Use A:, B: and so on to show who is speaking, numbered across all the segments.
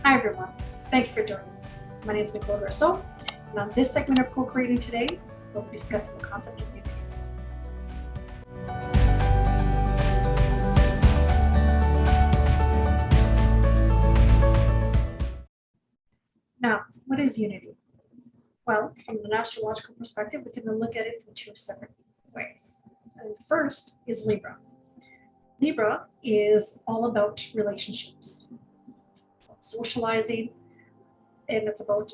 A: Hi everyone, thank you for joining me. My name is Nicole Rousseau, and on this segment of Co-Creating today, we'll be discussing the concept of unity. Now, what is unity? Well, from an astrological perspective, we can look at it from two separate ways. And the first is Libra. Libra is all about relationships, socializing, and it's about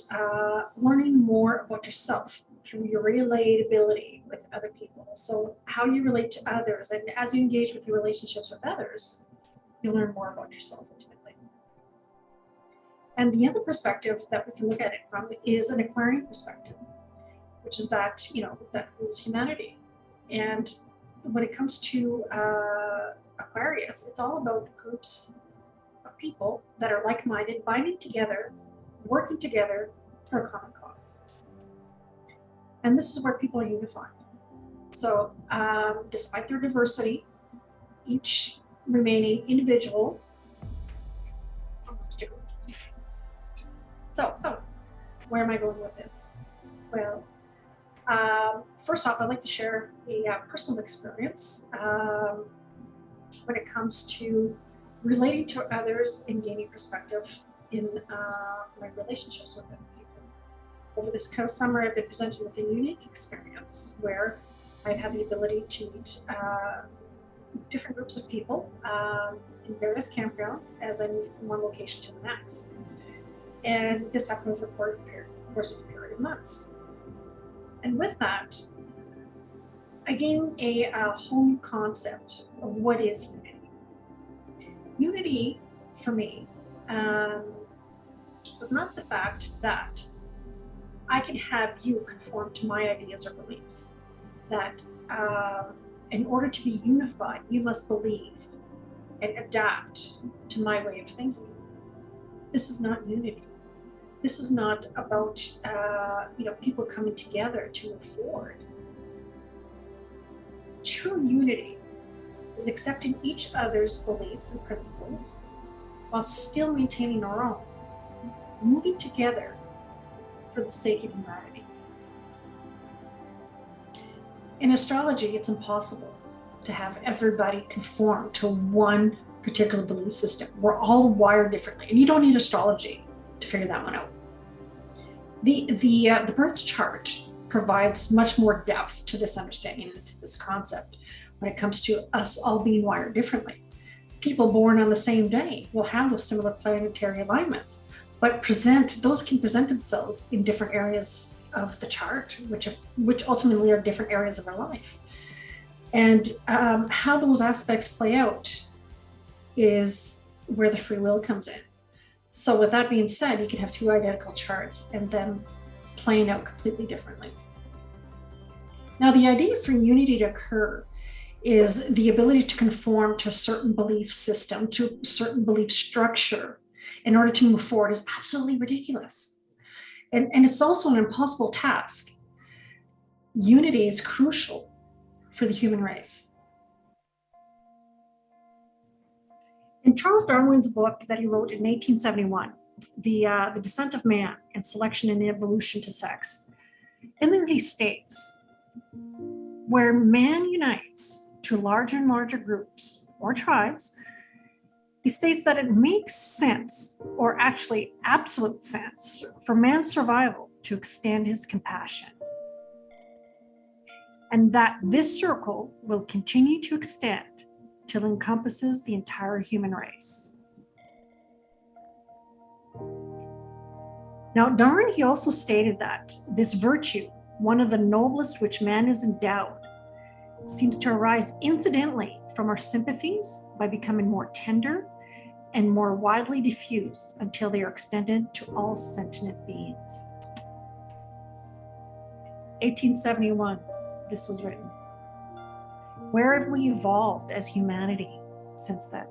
A: learning more about yourself through your relatability with other people. So how you relate to others, and as you engage with your relationships with others, you learn more about yourself ultimately. And the other perspective that we can look at it from is an Aquarian perspective, which is that, that rules humanity. And when it comes to Aquarius, it's all about groups of people that are like-minded, binding together, working together for a common cause. And this is where people are unified. So despite their diversity, each remaining individual So where am I going with this? Well, first off, I'd like to share a personal experience when it comes to relating to others and gaining perspective in my relationships with other people. Over this summer, I've been presented with a unique experience where I've had the ability to meet different groups of people in various campgrounds as I moved from one location to the next. And this happened over the course of a period of months. And with that, I gained a whole new concept of what is unity. Unity, for me, was not the fact that I can have you conform to my ideas or beliefs, that in order to be unified, you must believe and adapt to my way of thinking. This is not unity. This is not about people coming together to move forward. True unity is accepting each other's beliefs and principles while still maintaining our own, moving together for the sake of humanity. In astrology, it's impossible to have everybody conform to one particular belief system. We're all wired differently, and you don't need astrology to figure that one out. The birth chart provides much more depth to this understanding and to this concept when it comes to us all being wired differently. People born on the same day will have those similar planetary alignments, but those can present themselves in different areas of the chart, which ultimately are different areas of our life. And how those aspects play out is where the free will comes in. So with that being said, you can have two identical charts and them playing out completely differently. Now, the idea for unity to occur is the ability to conform to a certain belief system, to a certain belief structure in order to move forward is absolutely ridiculous. And it's also an impossible task. Unity is crucial for the human race. In Charles Darwin's book that he wrote in 1871, The Descent of Man and Selection and Evolution to Sex, in there he states, where man unites to larger and larger groups or tribes, he states that it makes sense, or actually absolute sense, for man's survival to extend his compassion. And that this circle will continue to extend till it encompasses the entire human race. Now, Darwin, he also stated that this virtue, one of the noblest which man is endowed, seems to arise incidentally from our sympathies by becoming more tender and more widely diffused until they are extended to all sentient beings. 1871, this was written. Where have we evolved as humanity since then?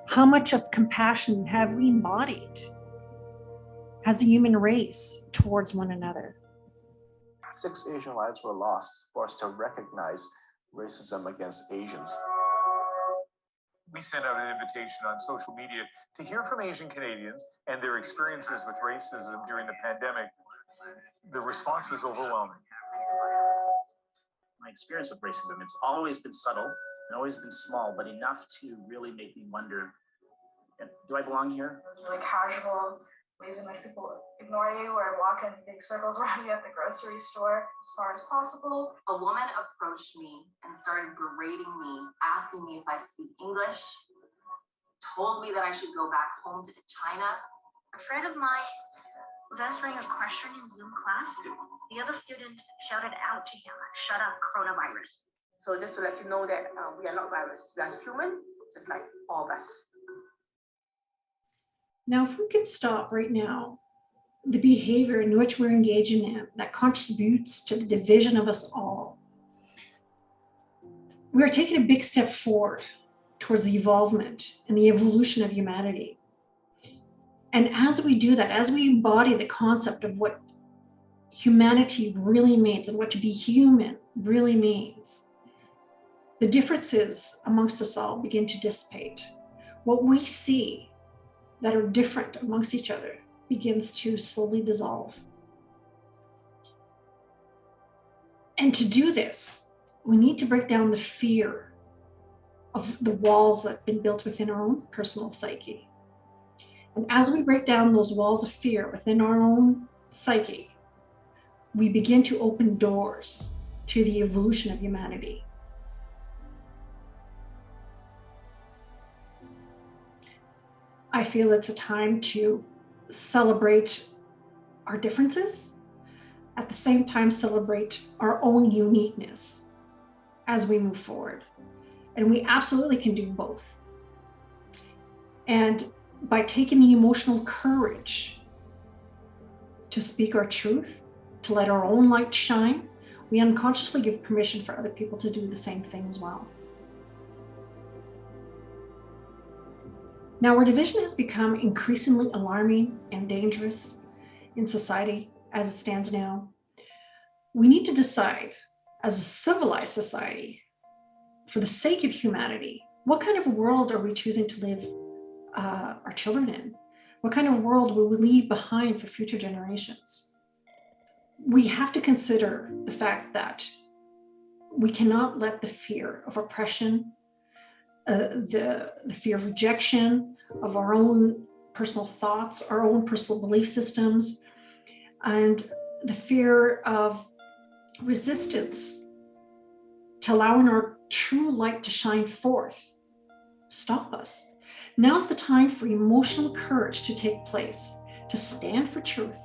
A: How much of compassion have we embodied as a human race towards one another?
B: 6 Asian lives were lost for us to recognize racism against Asians.
C: We sent out an invitation on social media to hear from Asian Canadians and their experiences with racism during the pandemic. The response was overwhelming.
B: My experience with racism, it's always been subtle and always been small, but enough to really make me wonder, do I belong here?
D: Those really casual ways in which people ignore you or walk in big circles around you at the grocery store as far as possible.
E: A woman approached me and started berating me, asking me if I speak English, told me that I should go back home to China.
F: A friend of mine was answering a question in Zoom class. The other student shouted out to him, "Shut up, coronavirus."
G: So just to let you know that we are not virus, we are human, just like all of us.
A: Now, if we could stop right now, the behavior in which we're engaging in that contributes to the division of us all, we are taking a big step forward towards the evolvement and the evolution of humanity. And as we do that, as we embody the concept of what humanity really means and what to be human really means, the differences amongst us all begin to dissipate. What we see that are different amongst each other begins to slowly dissolve. And to do this, we need to break down the fear of the walls that have been built within our own personal psyche. And as we break down those walls of fear within our own psyche, we begin to open doors to the evolution of humanity. I feel it's a time to celebrate our differences, at the same time celebrate our own uniqueness as we move forward. And we absolutely can do both. And by taking the emotional courage to speak our truth, to let our own light shine, we unconsciously give permission for other people to do the same thing as well. Now, our division has become increasingly alarming and dangerous in society as it stands now. We need to decide, as a civilized society, for the sake of humanity, what kind of world are we choosing to live our children in? What kind of world will we leave behind for future generations? We have to consider the fact that we cannot let the fear of oppression, the fear of rejection of our own personal thoughts, our own personal belief systems, and the fear of resistance to allowing our true light to shine forth stop us. Now's the time for emotional courage to take place, to stand for truth,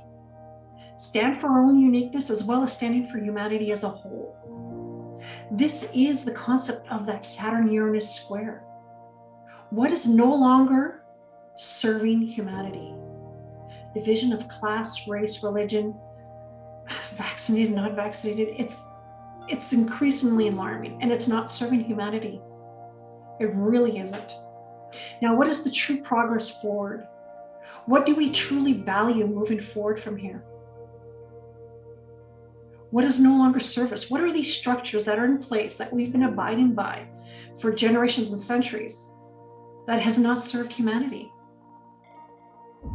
A: stand for our own uniqueness, as well as standing for humanity as a whole. This is the concept of that Saturn-Uranus square. What is no longer serving humanity? Division of class, race, religion, vaccinated, not vaccinated, it's increasingly alarming, and it's not serving humanity. It really isn't. Now, what is the true progress forward? What do we truly value moving forward from here? What is no longer serve us? What are these structures that are in place that we've been abiding by for generations and centuries that has not served humanity?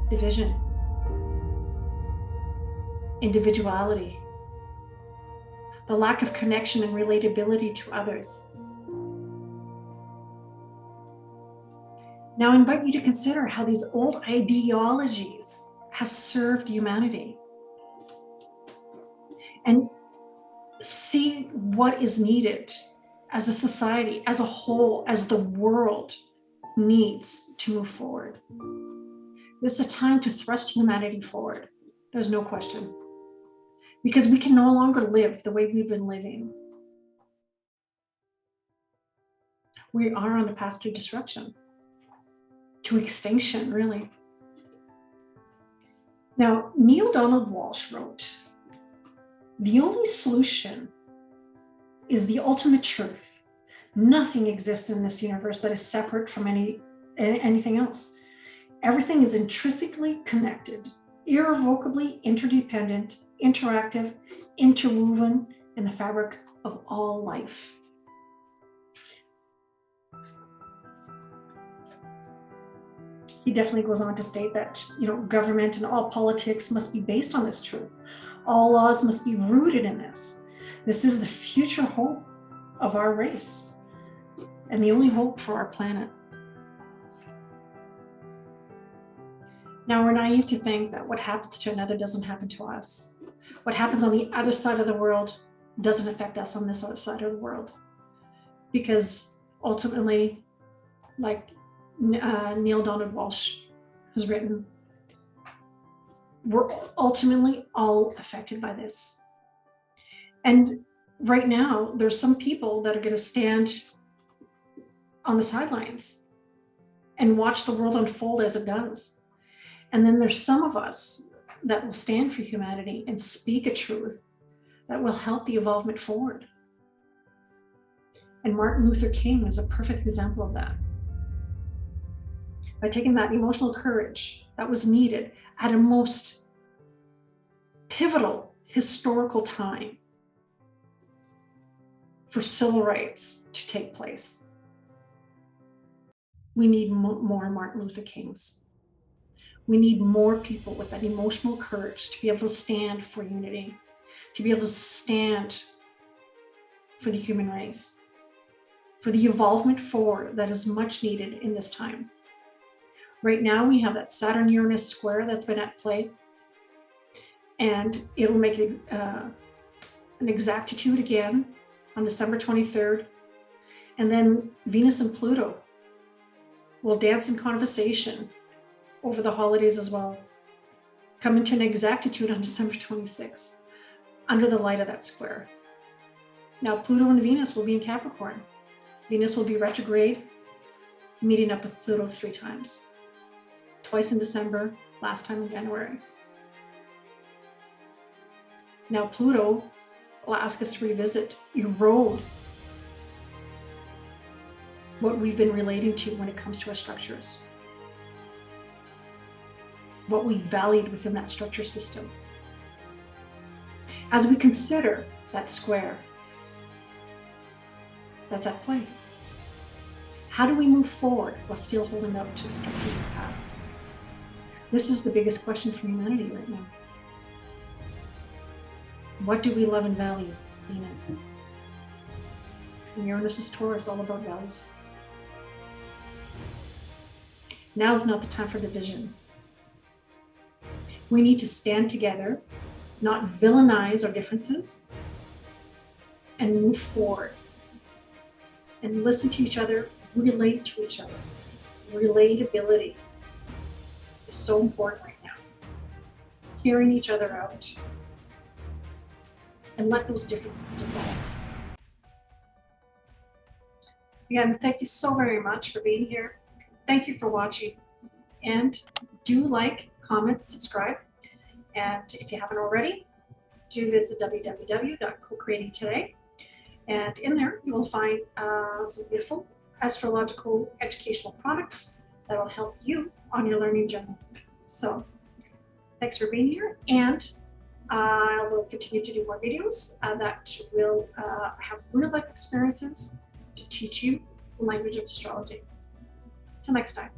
A: Division, individuality, the lack of connection and relatability to others. Now, I invite you to consider how these old ideologies have served humanity and see what is needed as a society, as a whole, as the world needs to move forward. This is a time to thrust humanity forward. There's no question. Because we can no longer live the way we've been living. We are on a path to destruction, to extinction, really. Now, Neil Donald Walsh wrote, "The only solution is the ultimate truth. Nothing exists in this universe that is separate from anything else. Everything is intrinsically connected, irrevocably interdependent, interactive, interwoven in the fabric of all life." He definitely goes on to state that, government and all politics must be based on this truth. All laws must be rooted in this. This is the future hope of our race and the only hope for our planet. Now, we're naive to think that what happens to another doesn't happen to us. What happens on the other side of the world doesn't affect us on this other side of the world. Because ultimately, like Neil Donald Walsh has written, we're ultimately all affected by this. And right now, there's some people that are going to stand on the sidelines and watch the world unfold as it does. And then there's some of us that will stand for humanity and speak a truth that will help the evolvement forward. And Martin Luther King is a perfect example of that. By taking that emotional courage that was needed at a most pivotal historical time for civil rights to take place. We need more Martin Luther Kings. We need more people with that emotional courage to be able to stand for unity, to be able to stand for the human race, for the evolvement forward that is much needed in this time. Right now, we have that Saturn-Uranus square that's been at play, and it'll make an exactitude again on December 23rd. And then Venus and Pluto will dance in conversation over the holidays as well, come into an exactitude on December 26th, under the light of that square. Now, Pluto and Venus will be in Capricorn. Venus will be retrograde, meeting up with Pluto 3 times. Twice in December, last time in January. Now, Pluto will ask us to revisit, erode what we've been relating to when it comes to our structures. What we valued within that structure system. As we consider that square that's at play, how do we move forward while still holding up to the structures of the past? This is the biggest question for humanity right now. What do we love and value? Venus. And Uranus is Taurus, all about values. Now is not the time for division. We need to stand together, not villainize our differences, and move forward. And listen to each other, relate to each other. Relatability is so important right now. Hearing each other out. And let those differences dissolve. Again, thank you so very much for being here. Thank you for watching. And do like, comment, subscribe. And if you haven't already, do visit www.co-creatingtoday. And in there, you will find some beautiful astrological educational products that will help you on your learning journey. So thanks for being here. And I will continue to do more videos that will have real life experiences to teach you the language of astrology. Till next time.